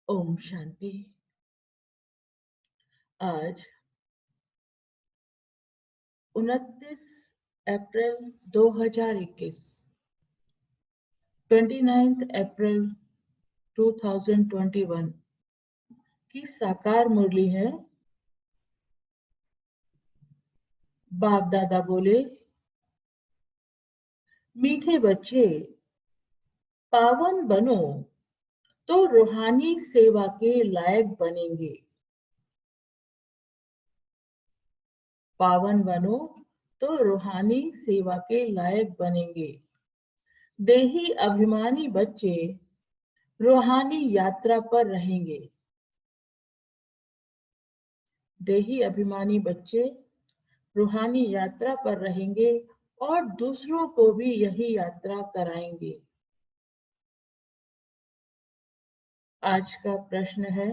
ओम शांति। आज 29 अप्रैल 2021, 29 अप्रैल 2021 की साकार मुरली है। बाप दादा बोले, मीठे बच्चे पावन बनो तो रूहानी सेवा के लायक बनेंगे। पावन बनो तो रूहानी सेवा के लायक बनेंगे। देही अभिमानी बच्चे रूहानी यात्रा पर रहेंगे। देही अभिमानी बच्चे रूहानी यात्रा पर रहेंगे और दूसरों को भी यही यात्रा कराएंगे। आज का प्रश्न है,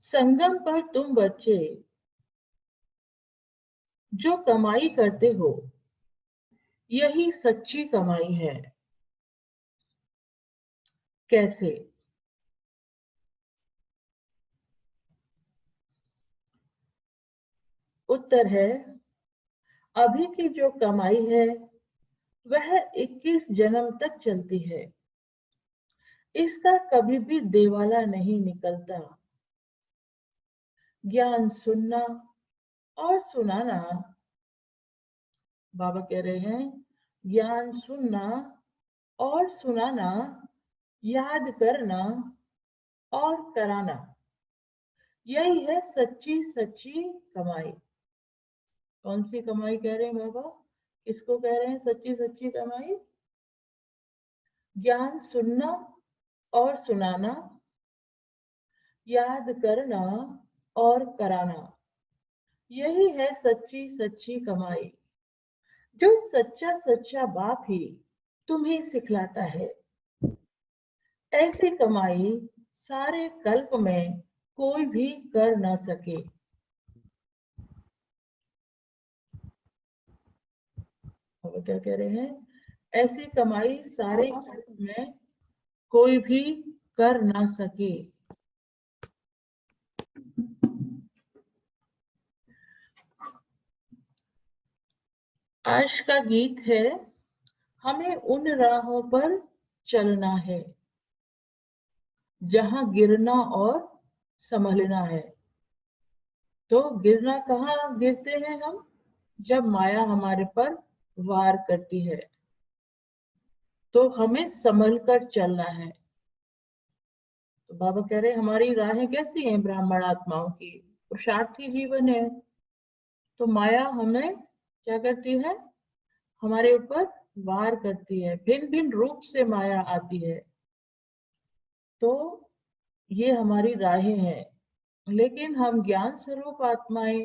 संगम पर तुम बच्चे जो कमाई करते हो, यही सच्ची कमाई है। कैसे? उत्तर है, अभी की जो कमाई है वह 21 जन्म तक चलती है। इसका कभी भी देवाला नहीं निकलता। ज्ञान सुनना और सुनाना, बाबा कह रहे हैं, ज्ञान सुनना और सुनाना, याद करना और कराना, यही है सच्ची सच्ची कमाई। कौन सी कमाई कह रहे हैं बाबा? किसको कह रहे हैं सच्ची सच्ची कमाई? ज्ञान सुनना और सुनाना, याद करना और कराना, यही है सच्ची सच्ची कमाई, जो सच्चा सच्चा बाप ही तुम्हें सिखलाता है। ऐसी कमाई सारे कल्प में कोई भी कर न सके। अब क्या कह रहे हैं? ऐसी कमाई सारे कल्प में कोई भी कर ना सके। आज का गीत है, हमें उन राहों पर चलना है जहां गिरना और संभलना है। तो गिरना कहाँ गिरते हैं हम? जब माया हमारे पर वार करती है। तो हमें संभल कर चलना है। तो बाबा कह रहे हैं, हमारी राहें कैसी हैं? ब्राह्मण आत्माओं की पुरुषार्थी जीवन है। तो माया हमें क्या करती है? हमारे ऊपर वार करती है, भिन्न भिन्न रूप से माया आती है। तो ये हमारी राहें हैं, लेकिन हम ज्ञान स्वरूप आत्माएं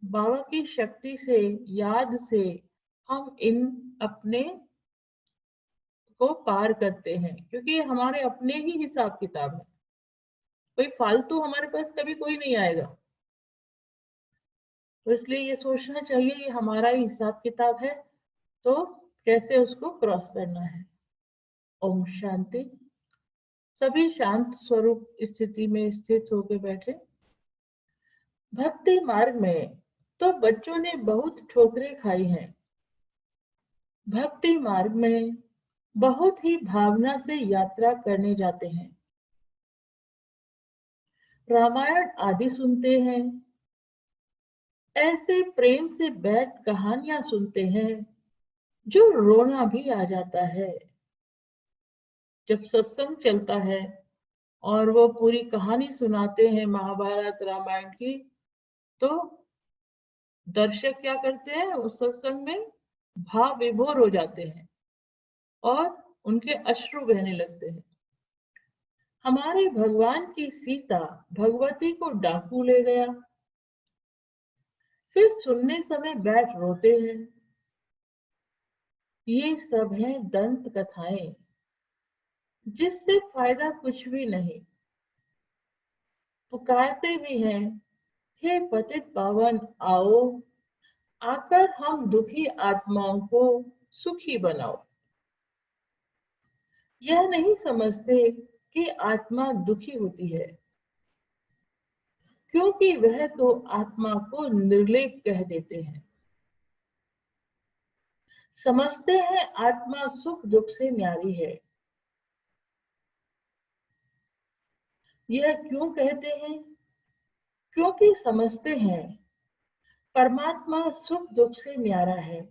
बाबा की शक्ति से, याद से हम इन अपने को पार करते हैं, क्योंकि ये हमारे अपने ही हिसाब किताब है। कोई फालतू हमारे पास कभी कोई नहीं आएगा। तो इसलिए ये सोचना चाहिए ये हमारा ही हिसाब किताब है, तो कैसे उसको क्रॉस करना है। ओम शांति। सभी शांत स्वरूप स्थिति में स्थित होकर बैठे। भक्ति मार्ग में तो बच्चों ने बहुत ठोकरें खाई हैं। भक्ति मार्ग में बहुत ही भावना से यात्रा करने जाते हैं। रामायण आदि सुनते हैं। ऐसे प्रेम से बैठ कहानियां सुनते हैं जो रोना भी आ जाता है। जब सत्संग चलता है और वो पूरी कहानी सुनाते हैं महाभारत रामायण की, तो दर्शक क्या करते हैं? उस सत्संग में भाव विभोर हो जाते हैं और उनके अश्रु बहने लगते हैं। हमारे भगवान की सीता भगवती को डाकू ले गया, फिर सुनने समय बैठ रोते हैं। ये सब है दंत कथाएं, जिससे फायदा कुछ भी नहीं। पुकारते भी हैं, हे पतित पावन आओ, आकर हम दुखी आत्माओं को सुखी बनाओ। यह नहीं समझते कि आत्मा दुखी होती है, क्योंकि वह तो आत्मा को निर्लेप कह देते हैं। समझते हैं आत्मा सुख दुख से न्यारी है। यह क्यों कहते हैं? क्योंकि समझते हैं परमात्मा सुख दुख से न्यारा है।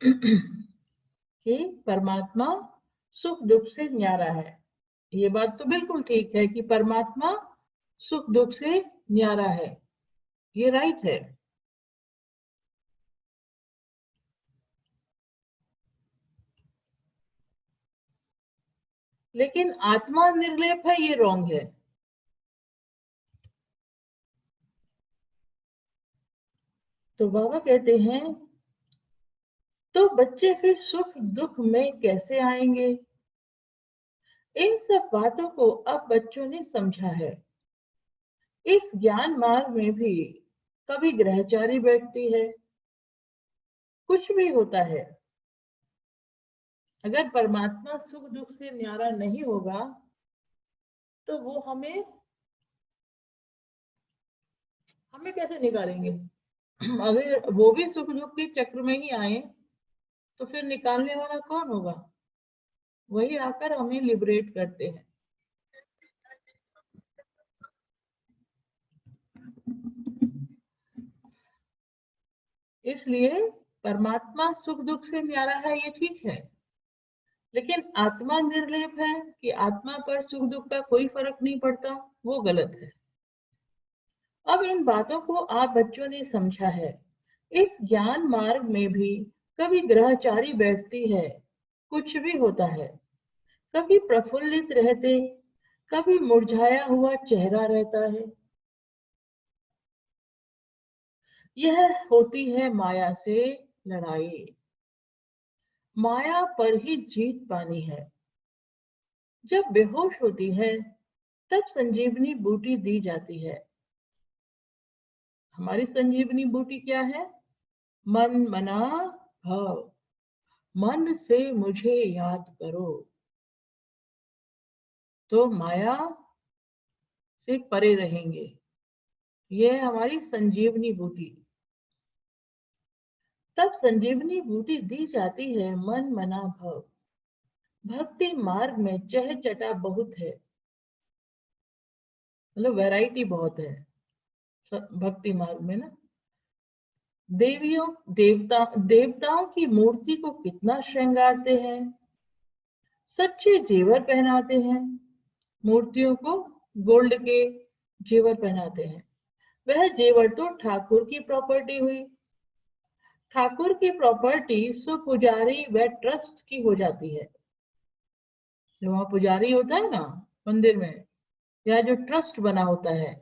कि परमात्मा सुख दुख से न्यारा है। ये बात तो बिल्कुल ठीक है कि परमात्मा सुख दुख से न्यारा है, ये राइट है। लेकिन आत्मा निर्लेप है, ये रॉन्ग है। तो बाबा कहते हैं तो बच्चे फिर सुख दुख में कैसे आएंगे? इन सब बातों को अब बच्चों ने समझा है। इस ज्ञान मार्ग में भी कभी ग्रहचारी बैठती है, कुछ भी होता है। अगर परमात्मा सुख दुख से न्यारा नहीं होगा तो वो हमें हमें कैसे निकालेंगे? अगर वो भी सुख दुख के चक्र में ही आए तो फिर निकालने वाला कौन होगा? वही आकर हमें लिबरेट करते हैं। इसलिए परमात्मा सुख दुख से न्यारा है, ये ठीक है। लेकिन आत्मा निर्लेप है कि आत्मा पर सुख दुख का कोई फर्क नहीं पड़ता, वो गलत है। अब इन बातों को आप बच्चों ने समझा है। इस ज्ञान मार्ग में भी कभी ग्रहचारी बैठती है, कुछ भी होता है। कभी प्रफुल्लित रहते, कभी मुरझाया हुआ चेहरा रहता है। यह होती है माया से लड़ाई। माया पर ही जीत पानी है। जब बेहोश होती है तब संजीवनी बूटी दी जाती है। हमारी संजीवनी बूटी क्या है? मन मना भाव। मन से मुझे याद करो तो माया से परे रहेंगे। ये है हमारी संजीवनी बूटी। तब संजीवनी बूटी दी जाती है मन मना भाव। भक्ति मार्ग में चह चटा बहुत है, मतलब वैरायटी बहुत है भक्ति मार्ग में ना। देवियों देवताओं की मूर्ति को कितना श्रृंगारते हैं, सच्चे जेवर पहनाते हैं। मूर्तियों को गोल्ड के जेवर पहनाते हैं। वह जेवर तो ठाकुर की प्रॉपर्टी हुई। ठाकुर की प्रॉपर्टी सो पुजारी व ट्रस्ट की हो जाती है। जो वहां पुजारी होता है ना मंदिर में, या जो ट्रस्ट बना होता है,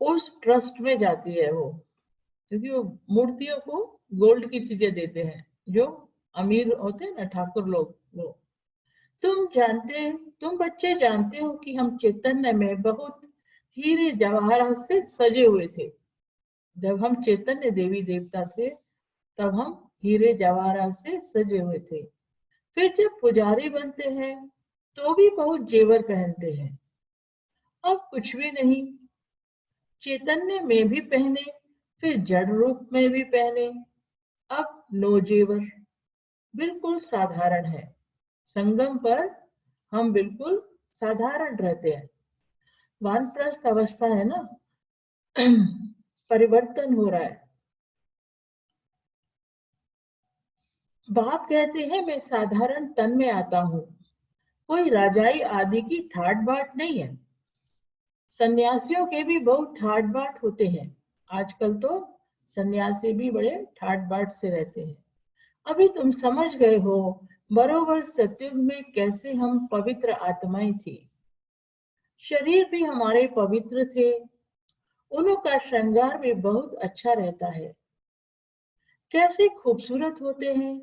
उस ट्रस्ट में जाती है वो। क्योंकि वो मूर्तियों को गोल्ड की चीजें देते हैं, जो अमीर होते हैं ना ठाकुर लोग वो। तुम बच्चे जानते हो कि हम चैतन्य में बहुत हीरे जवाहरात से सजे हुए थे। जब हम चैतन्य देवी देवता थे तब हम हीरे जवाहरात से सजे हुए थे। फिर जब पुजारी बनते हैं तो भी बहुत जेवर पहनते हैं। अब कुछ भी नहीं, चैतन्य में भी पहने, फिर जड़ रूप में भी पहने। अब नो जेवर, बिल्कुल साधारण है। संगम पर हम बिल्कुल साधारण रहते हैं। वानप्रस्थ अवस्था है ना, परिवर्तन हो रहा है। बाप कहते हैं मैं साधारण तन में आता हूँ, कोई राजाई आदि की ठाट बाट नहीं है। सन्यासियों के भी बहुत ठाट बाट होते हैं। आजकल तो सन्यासी भी बड़े ठाट बाट से रहते हैं। अभी तुम समझ गए हो बरोबर सत्युग में कैसे हम पवित्र आत्माएं थी। शरीर भी हमारे पवित्र थे। उन्हों का श्रृंगार भी बहुत अच्छा रहता है। कैसे खूबसूरत होते हैं,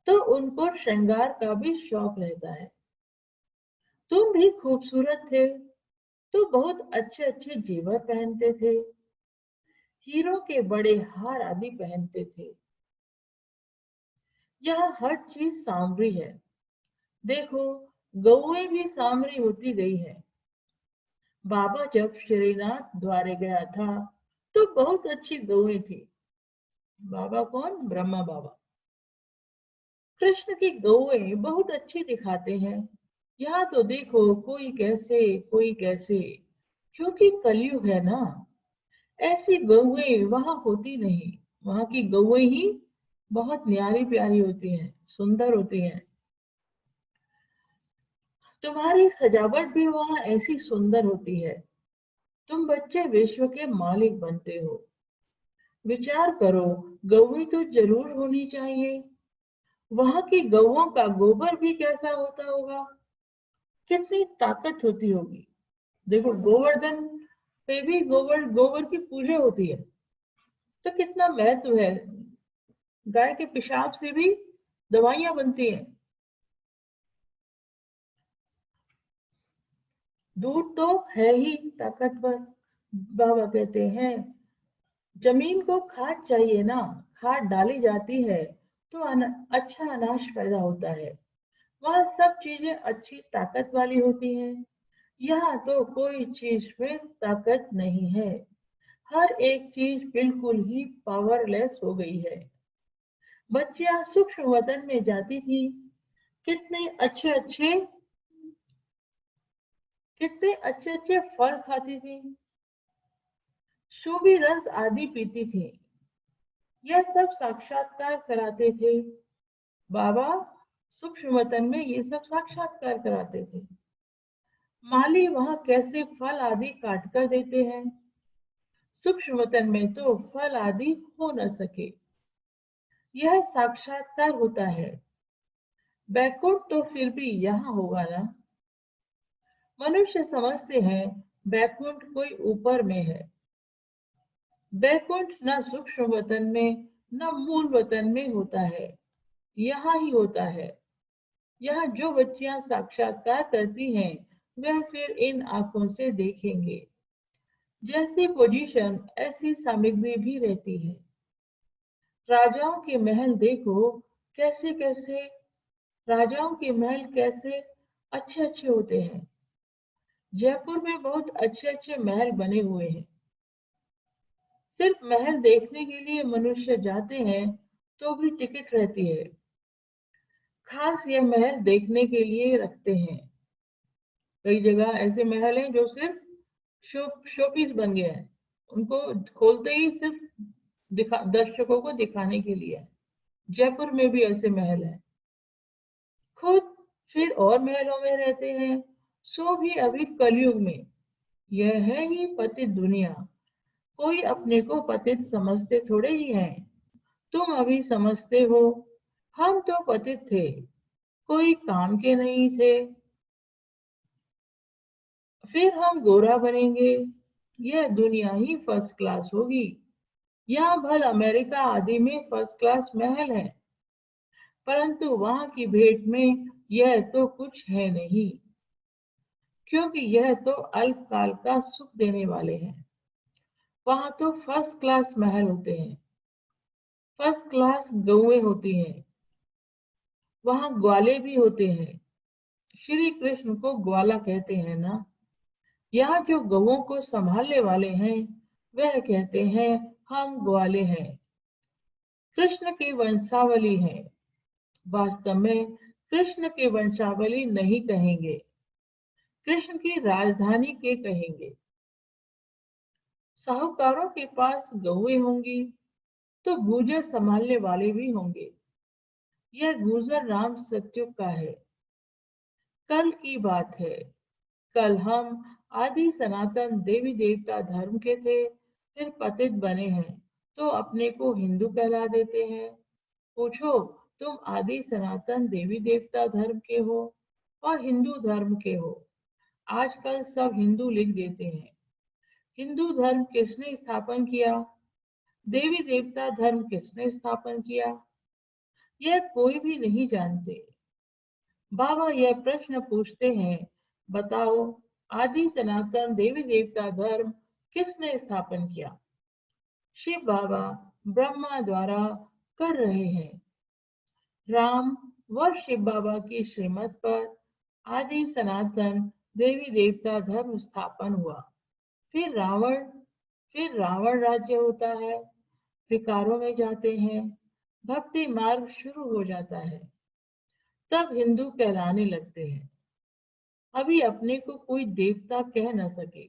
तो उनको श्रृंगार का भी शौक रहता है। तुम भी खूबसूरत थे तो बहुत अच्छे अच्छे जेवर पहनते थे, हीरो के बड़े हार आदि पहनते थे। यहाँ हर चीज सांवरी है। देखो, गौएं भी सांवरी होती गई है। बाबा जब श्रीनाथ द्वारे गया था तो बहुत अच्छी गौएं थी। बाबा कौन? ब्रह्मा बाबा। कृष्ण की गौएं बहुत अच्छी दिखाते हैं। यहाँ तो देखो, कोई कैसे कोई कैसे, क्योंकि कलयुग है ना। ऐसी गौएं वहां होती नहीं। वहां की गौएं ही बहुत न्यारी प्यारी होती हैं, सुंदर होती हैं। तुम्हारी सजावट भी वहां ऐसी सुंदर होती है। तुम बच्चे विश्व के मालिक बनते हो। विचार करो, गौएं तो जरूर होनी चाहिए। वहां की गौओं का गोबर भी कैसा होता होगा, कितनी ताकत होती होगी। देखो, गोवर्धन पे भी गोबर गोबर की पूजा होती है, तो कितना महत्व है। गाय के पेशाब से भी दवाइयां बनती हैं। दूध तो है ही ताकतवर। बाबा कहते हैं, जमीन को खाद चाहिए ना, खाद डाली जाती है तो अच्छा अनाज पैदा होता है। वह सब चीजें अच्छी ताकत वाली होती हैं। यहाँ तो कोई चीज में ताकत नहीं है। हर एक चीज बिल्कुल ही पावरलेस हो गई है। बच्चियां सूक्ष्म वतन में जाती थी, कितने अच्छे अच्छे कितने अच्छे अच्छे फल खाती थी, शोभी रस आदि पीती थी। यह सब साक्षात्कार कराते थे। बाबा सूक्ष्म वतन में ये सब साक्षात्कार कराते थे। माली वहां कैसे फल आदि काट कर देते हैं। सूक्ष्म वतन में तो फल आदि हो न सके। यह साक्षात्कार होता है। बैकुंठ तो फिर भी यहाँ होगा ना। मनुष्य समझते हैं बैकुंठ कोई ऊपर में है। बैकुंठ न सूक्ष्म वतन में न मूल वतन में होता है, यहाँ ही होता है। यहाँ जो बच्चियां साक्षात्कार करती हैं वह फिर इन आंखों से देखेंगे। जैसी पोजीशन ऐसी सामग्री भी रहती है। राजाओं के महल देखो, कैसे कैसे राजाओं के महल कैसे अच्छे अच्छे होते हैं। जयपुर में बहुत अच्छे अच्छे महल बने हुए हैं। सिर्फ महल देखने के लिए मनुष्य जाते हैं तो भी टिकट रहती है। खास यह महल देखने के लिए रखते हैं। कई जगह ऐसे महल हैं जो सिर्फ शोपीस बन गए हैं। उनको खोलते ही सिर्फ दर्शकों को दिखाने के लिए। जयपुर में भी ऐसे महल हैं। खुद फिर और महलों में रहते हैं। सो भी अभी कलयुग में। यह है ही पतित दुनिया। कोई अपने को पतित समझते थोड़े ही हैं। तुम अभी समझते हो, हम तो पतित थे, कोई काम के नहीं थे, फिर हम गोरा बनेंगे। यह दुनिया ही फर्स्ट क्लास होगी। यहाँ भल अमेरिका आदि में फर्स्ट क्लास महल है, परंतु वहां की भेंट में यह तो कुछ है नहीं, क्योंकि यह तो अल्पकाल का सुख देने वाले हैं। वहां तो फर्स्ट क्लास महल होते हैं, फर्स्ट क्लास गौएं होती हैं, वहां ग्वाले भी होते हैं। श्री कृष्ण को ग्वाला कहते हैं ना। यहाँ जो गौओं को संभालने वाले हैं वह कहते हैं हम ग्वाले हैं, कृष्ण की वंशावली है। वास्तव में कृष्ण की वंशावली नहीं कहेंगे, कृष्ण की राजधानी के कहेंगे। साहूकारों के पास गौएं होंगी तो गुर्जर संभालने वाले भी होंगे। यह गुर्जर राम सत्युग का है, कल की बात है। कल हम आदि सनातन देवी देवता धर्म के थे, फिर पतित बने हैं तो अपने को हिंदू कहला देते हैं। पूछो, तुम आदि सनातन देवी देवता धर्म के हो और हिंदू धर्म के हो? आजकल सब हिंदू लिख देते हैं। हिंदू धर्म किसने स्थापन किया, देवी देवता धर्म किसने स्थापन किया, यह कोई भी नहीं जानते। बाबा यह प्रश्न पूछते हैं, बताओ, आदि सनातन देवी देवता धर्म किसने स्थापन किया? शिव बाबा ब्रह्मा द्वारा कर रहे हैं। राम व शिव बाबा की श्रीमत पर आदि सनातन देवी देवता धर्म स्थापन हुआ। फिर रावण राज्य होता है, विकारों में जाते हैं, भक्ति मार्ग शुरू हो जाता है, तब हिंदू कहलाने लगते हैं। अभी अपने को कोई देवता कह न सके।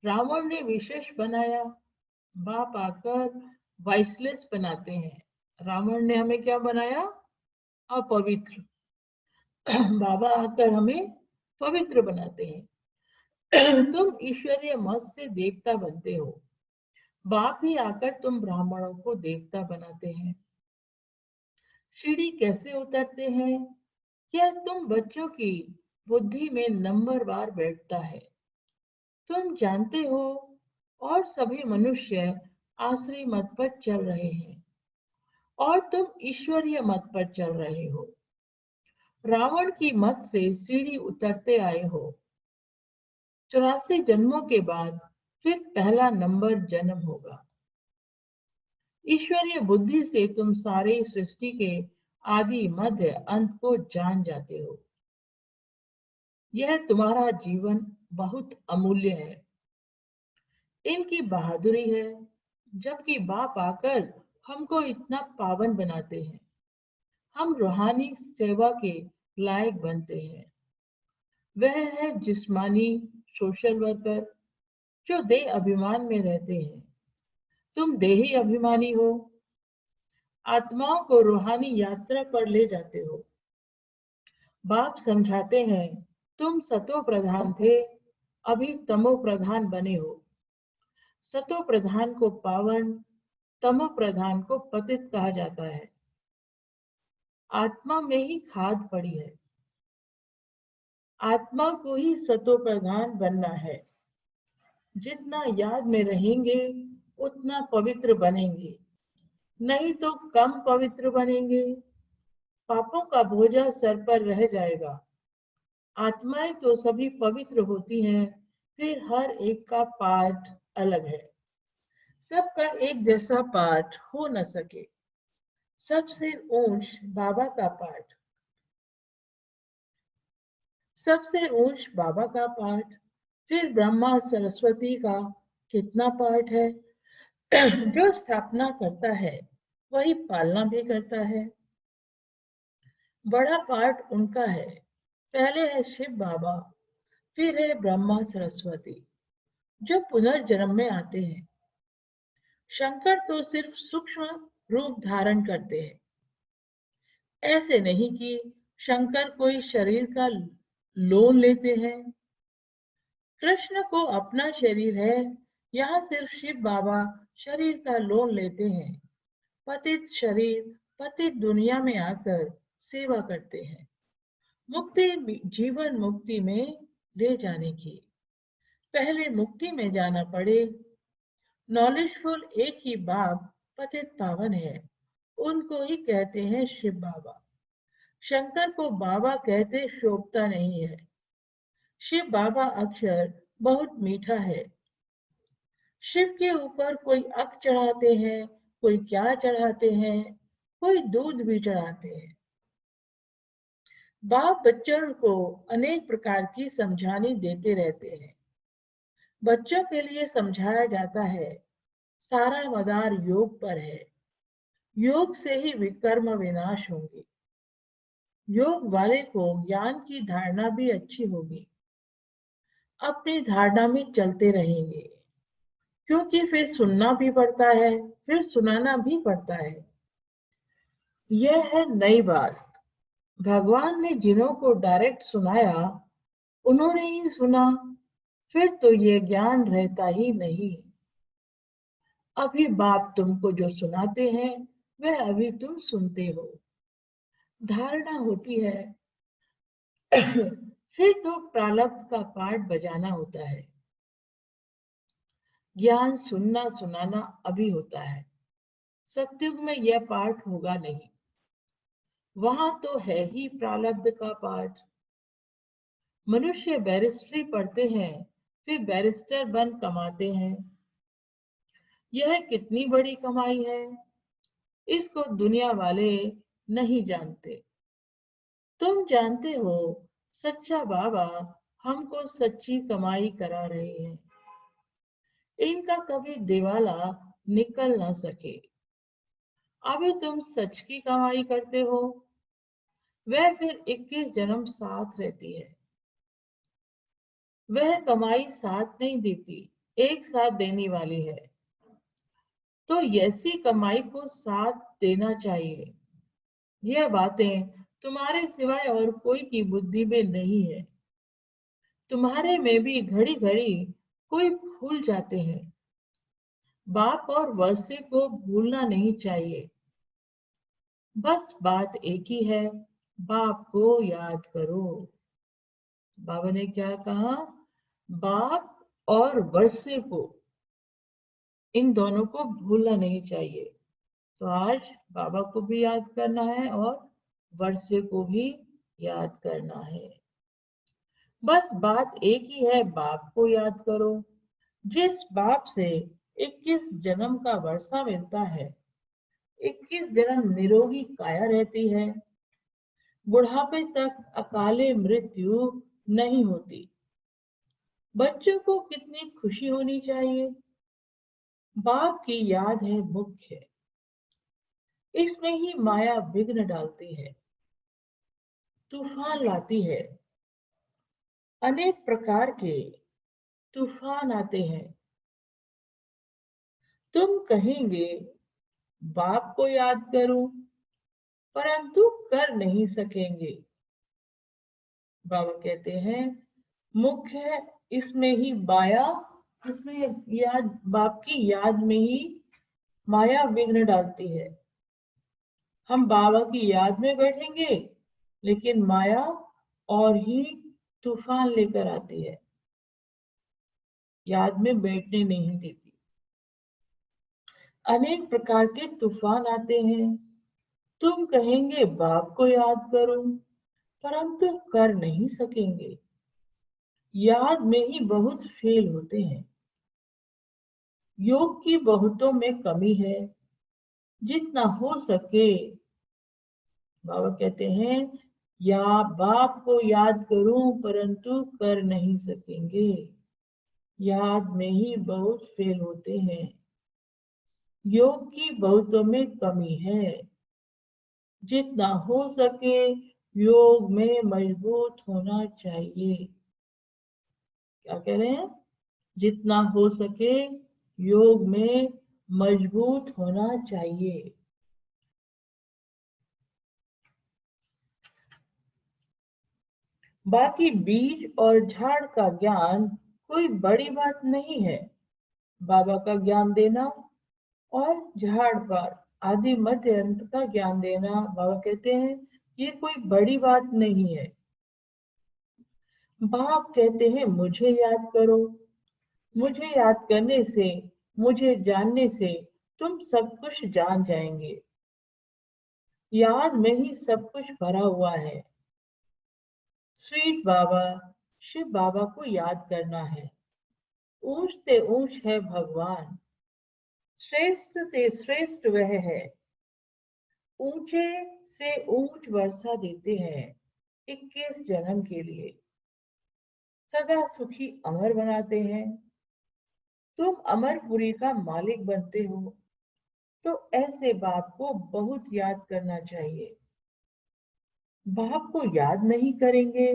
रावण ने विशेष बनाया, बाप आकर वाइसलेस बनाते हैं। रावण ने हमें क्या बनाया? अपवित्र। बाबा आकर हमें पवित्र बनाते हैं। तुम ईश्वरीय मत से देवता बनते हो। बाप ही आकर तुम ब्राह्मणों को देवता बनाते हैं। सीढ़ी कैसे उतरते हैं? यह तुम बच्चों की बुद्धि में नंबरवार बैठता है। तुम जानते हो, और सभी मनुष्य आसुरी मत पर चल रहे हैं और तुम ईश्वरीय मत पर चल रहे हो। रावण की मत से सीढ़ी उतरते आए हो। 84 जन्मों के बाद फिर पहला नंबर जन्म होगा। ईश्वरीय बुद्धि से तुम सारे सृष्टि के आदि मध्य अंत को जान जाते हो। यह तुम्हारा जीवन बहुत अमूल्य है। इनकी बहादुरी है, जबकि बाप आकर हमको इतना पावन बनाते हैं। हम रूहानी सेवा के लायक बनते हैं। वह है जिस्मानी सोशल वर्कर जो देह अभिमान में रहते हैं। तुम देही अभिमानी हो, आत्माओं को रूहानी यात्रा पर ले जाते हो। बाप समझाते हैं, तुम सतो प्रधान थे, अभी तमो प्रधान बने हो। सतो प्रधान को पावन, तमो प्रधान को पतित कहा जाता है। आत्मा में ही खाद पड़ी है। आत्मा को ही सतो प्रधान बनना है। जितना याद में रहेंगे उतना पवित्र बनेंगे, नहीं तो कम पवित्र बनेंगे। पापों का बोझा सर पर रह जाएगा। आत्माएं तो सभी पवित्र होती हैं, फिर हर एक का पाठ अलग है। सबका एक जैसा पाठ हो न सके। सबसे ऊंच बाबा का पाठ, सबसे ऊंच बाबा का पाठ, फिर ब्रह्मा सरस्वती का कितना पाठ है। जो स्थापना करता है वही पालना भी करता है। बड़ा पाठ उनका है। पहले है शिव बाबा, फिर है ब्रह्मा सरस्वती जो पुनर्जन्म में आते हैं। शंकर तो सिर्फ सूक्ष्म रूप धारण करते हैं। ऐसे नहीं कि शंकर कोई शरीर का लोन लेते हैं। कृष्ण को अपना शरीर है, यहाँ सिर्फ शिव बाबा शरीर का लोन लेते हैं। पतित शरीर पतित दुनिया में आकर सेवा करते हैं, मुक्ति जीवन मुक्ति में ले जाने की। पहले मुक्ति में जाना पड़े। नॉलेजफुल एक ही बाप पतित पावन है, उनको ही कहते हैं शिव बाबा। शंकर को बाबा कहते शोभता नहीं है। शिव बाबा अक्षर बहुत मीठा है। शिव के ऊपर कोई अक चढ़ाते हैं, कोई क्या चढ़ाते हैं, कोई दूध भी चढ़ाते हैं। बाप बच्चों को अनेक प्रकार की समझानी देते रहते हैं। बच्चों के लिए समझाया जाता है, सारा मदार योग पर है। योग से ही विकर्म विनाश होंगे। योग वाले को ज्ञान की धारणा भी अच्छी होगी। अपनी धारणा में चलते रहेंगे, क्योंकि फिर सुनना भी पड़ता है, फिर सुनाना भी पड़ता है। यह है नई बात। भगवान ने जिन्हों को डायरेक्ट सुनाया उन्होंने ही सुना, फिर तो ये ज्ञान रहता ही नहीं। अभी बाप तुमको जो सुनाते हैं वह अभी तुम सुनते हो। धारणा होती है, फिर तो प्रारब्ध का पाठ बजाना होता है। ज्ञान सुनना सुनाना अभी होता है। सत्युग में यह पाठ होगा नहीं। वहां तो है ही प्रारब्ध का पाठ। मनुष्य बैरिस्ट्री पढ़ते हैं, फिर बैरिस्टर बन कमाते हैं। यह कितनी बड़ी कमाई है। इसको दुनिया वाले नहीं जानते। तुम जानते हो, सच्चा बाबा हमको सच्ची कमाई करा रहे हैं। इनका कभी दिवाला निकल ना सके। अभी तुम सच की कमाई करते हो, वह फिर 21 जन्म साथ रहती है। वह कमाई साथ नहीं देती, एक साथ देने वाली है। तो ऐसी कमाई को साथ देना चाहिए। यह बातें तुम्हारे सिवाय और कोई की बुद्धि में नहीं है। तुम्हारे में भी घड़ी घड़ी कोई भूल जाते हैं। बाप और वर्षे को भूलना नहीं चाहिए। बस बात एक ही है, बाप को याद करो। बाबा ने क्या कहा? बाप और वर्षे को, इन दोनों को भूलना नहीं चाहिए। तो आज बाबा को भी याद करना है और वर्षे को भी याद करना है। बस बात एक ही है, बाप को याद करो। जिस बाप से 21 जन्म का वर्षा मिलता है, 21 जन्म निरोगी काया रहती है, बुढ़ापे तक अकाले मृत्यु नहीं होती। बच्चों को कितनी खुशी होनी चाहिए। बाप की याद है मुख्य। इसमें ही माया विघ्न डालती है, तूफान लाती है। अनेक प्रकार के तूफान आते हैं। तुम कहेंगे बाप को याद करूं, परंतु कर नहीं सकेंगे। बाबा कहते हैं मुख्य है, इसमें ही माया, इसमें याद, बाप की याद में ही माया विघ्न डालती है। हम बाबा की याद में बैठेंगे, लेकिन माया और ही तूफान लेकर आती है, याद में बैठने नहीं देती। अनेक प्रकार के तूफान आते हैं। तुम कहेंगे बाप को याद करो, परंतु कर नहीं सकेंगे। याद में ही बहुत फेल होते हैं। योग की बहुतों में कमी है। जितना हो सके, बाबा कहते हैं, या बाप को याद करूं परंतु कर नहीं सकेंगे। याद में ही बहुत फेल होते हैं। योग की बहुतों में कमी है। जितना हो सके योग में मजबूत होना चाहिए। क्या कह रहे हैं? जितना हो सके योग में मजबूत होना चाहिए। बाकी बीज और झाड़ का ज्ञान कोई बड़ी बात नहीं है। बाबा का ज्ञान देना और झाड़ पर आदि मध्य अंत का ज्ञान देना, बाबा कहते हैं, ये कोई बड़ी बात नहीं है। बाप कहते हैं मुझे याद करो। मुझे याद करने से, मुझे जानने से तुम सब कुछ जान जाएंगे। याद में ही सब कुछ भरा हुआ है। स्वीट बाबा, शिव बाबा को याद करना है। ऊंच से ऊंच है भगवान, श्रेष्ठ से श्रेष्ठ वह है। ऊंचे से ऊंच वर्षा देते हैं 21 जन्म के लिए। सदा सुखी अमर बनाते हैं। तुम अमरपुरी का मालिक बनते हो, तो ऐसे बाप को बहुत याद करना चाहिए। बाप को याद नहीं करेंगे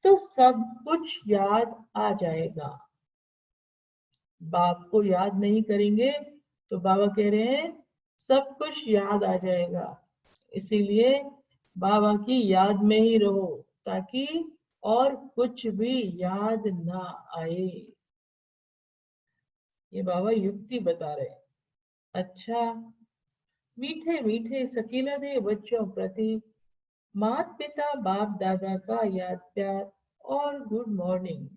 तो सब कुछ याद आ जाएगा। बाप को याद नहीं करेंगे तो बाबा कह रहे हैं सब कुछ याद आ जाएगा। इसीलिए बाबा की याद में ही रहो, ताकि और कुछ भी याद ना आए। ये बाबा युक्ति बता रहे हैं। अच्छा, मीठे मीठे सकीला दे बच्चों प्रति माता पिता बाप दादा का याद प्यार और गुड मॉर्निंग।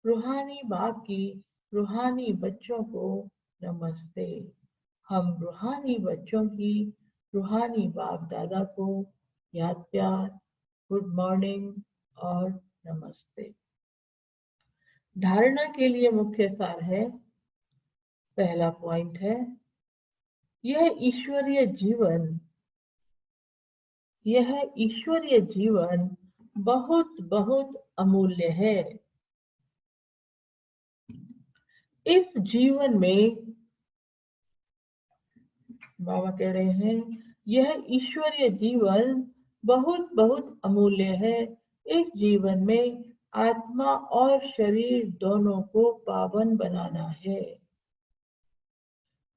रूहानी बाप की रूहानी बच्चों को नमस्ते। हम रूहानी बच्चों की रूहानी बाप दादा को याद प्यार, गुड मॉर्निंग और नमस्ते। धारणा के लिए मुख्य सार है, पहला पॉइंट है, यह ईश्वरीय जीवन यह ईश्वरीय जीवन बहुत बहुत अमूल्य है। इस जीवन में बाबा कह रहे हैं, यह ईश्वरीय जीवन बहुत बहुत अमूल्य है। इस जीवन में आत्मा और शरीर दोनों को पावन बनाना है।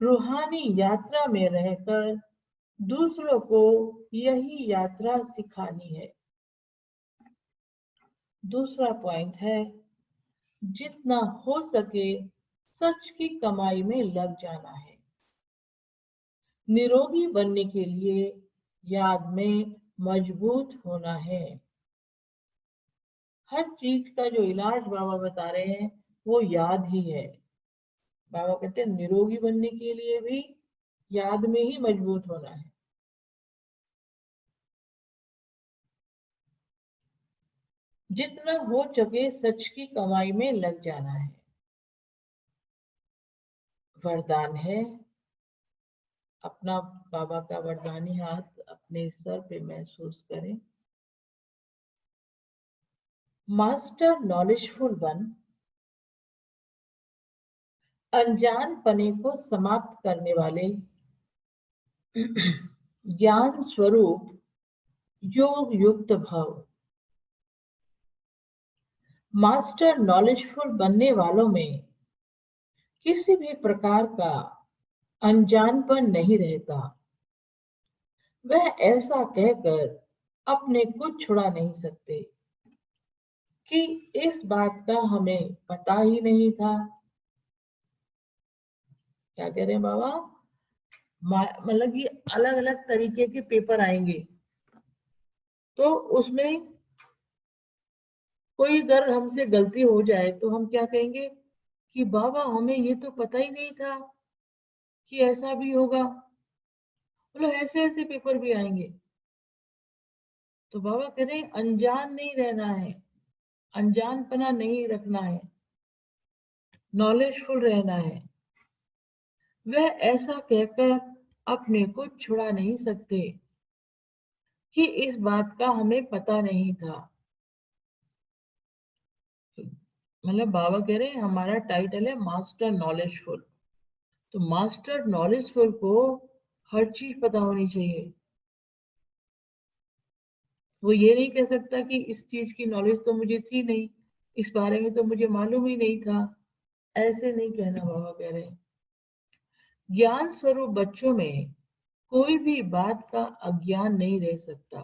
रूहानी यात्रा में रहकर दूसरों को यही यात्रा सिखानी है। दूसरा पॉइंट है, जितना हो सके सच की कमाई में लग जाना है। निरोगी बनने के लिए याद में मजबूत होना है। हर चीज का जो इलाज बाबा बता रहे हैं वो याद ही है। बाबा कहते हैं निरोगी बनने के लिए भी याद में ही मजबूत होना है। जितना हो सके सच की कमाई में लग जाना है। वरदान है, अपना बाबा का वरदानी हाथ अपने सर पे महसूस करें। मास्टर नॉलेजफुल वन, अनजान पने को समाप्त करने वाले ज्ञान स्वरूप योग युक्त भव। मास्टर नॉलेजफुल बनने वालों में किसी भी प्रकार का अनजानपन नहीं रहता। वह ऐसा कहकर अपने को छुड़ा नहीं सकते कि इस बात का हमें पता ही नहीं था। क्या कह रहे हैं बाबा? मतलब कि अलग अलग तरीके के पेपर आएंगे, तो उसमें कोई अगर हमसे गलती हो जाए तो हम क्या कहेंगे कि बाबा हमें ये तो पता ही नहीं था कि ऐसा भी होगा। मतलब ऐसे ऐसे पेपर भी आएंगे। तो बाबा कह रहे हैं अनजान नहीं रहना है, अनजानपना नहीं रखना है, नॉलेजफुल रहना है। वह ऐसा कहकर अपने को छुड़ा नहीं सकते कि इस बात का हमें पता नहीं था। मतलब बाबा कह रहे हैं हमारा टाइटल है मास्टर नॉलेजफुल। तो मास्टर नॉलेजफुल को हर चीज पता होनी चाहिए। वो ये नहीं कह सकता कि इस चीज की नॉलेज तो मुझे थी नहीं, इस बारे में तो मुझे मालूम ही नहीं था। ऐसे नहीं कहना बाबा कह रहे हैं। ज्ञान स्वरूप बच्चों में कोई भी बात का अज्ञान नहीं रह सकता।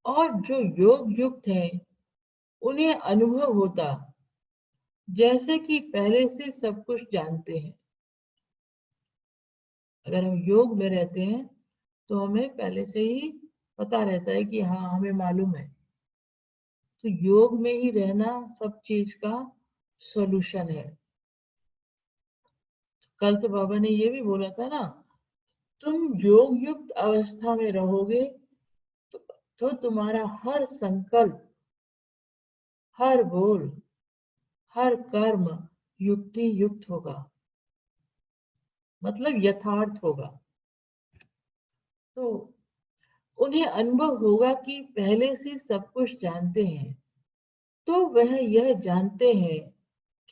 और जो योग युक्त हैं उन्हें अनुभव होता जैसे कि पहले से सब कुछ जानते हैं। अगर हम योग में रहते हैं तो हमें पहले से ही पता रहता है कि हाँ हमें मालूम है। तो योग में ही रहना सब चीज का सॉल्यूशन है। कल तो बाबा ने ये भी बोला था ना, तुम योग युक्त अवस्था में रहोगे तो तुम्हारा हर संकल्प, हर बोल, हर कर्म युक्ति युक्त होगा, मतलब यथार्थ होगा। तो उन्हें अनुभव होगा कि पहले से सब कुछ जानते हैं। तो वह यह जानते हैं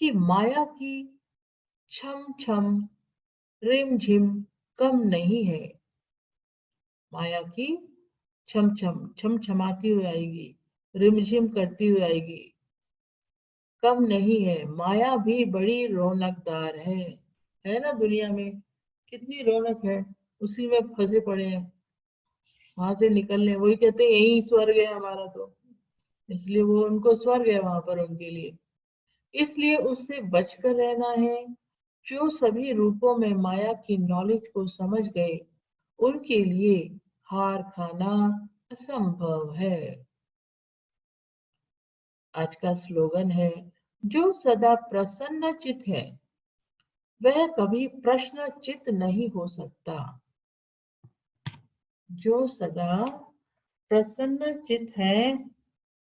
कि माया की छम छम रिम झिम कम नहीं है। माया की छम छम छम छमाती हुई आएगी, रिमझिम करती हुई आएगी, कम नहीं है। माया भी बड़ी रौनकदार है ना। दुनिया में कितनी रौनक है, उसी में फंसे पड़े हैं, वहां से निकलने। वही कहते हैं यही स्वर्ग है हमारा, तो इसलिए वो उनको स्वर्ग है वहां पर उनके लिए। इसलिए उससे बचकर रहना है। जो सभी रूपों में माया की नॉलेज को समझ गए उनके लिए हार खाना असंभव है। आज का स्लोगन है, जो सदा प्रसन्न चित है वह कभी प्रश्न चित नहीं हो सकता। जो सदा प्रसन्न चित है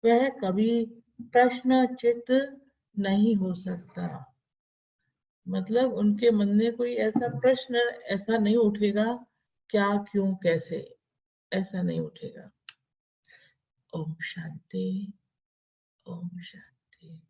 वह कभी प्रश्न चित नहीं हो सकता। मतलब उनके मन में कोई ऐसा प्रश्न ऐसा नहीं उठेगा क्या, क्यों, कैसे, ऐसा नहीं उठेगा। ओम शांति, ओम शांति।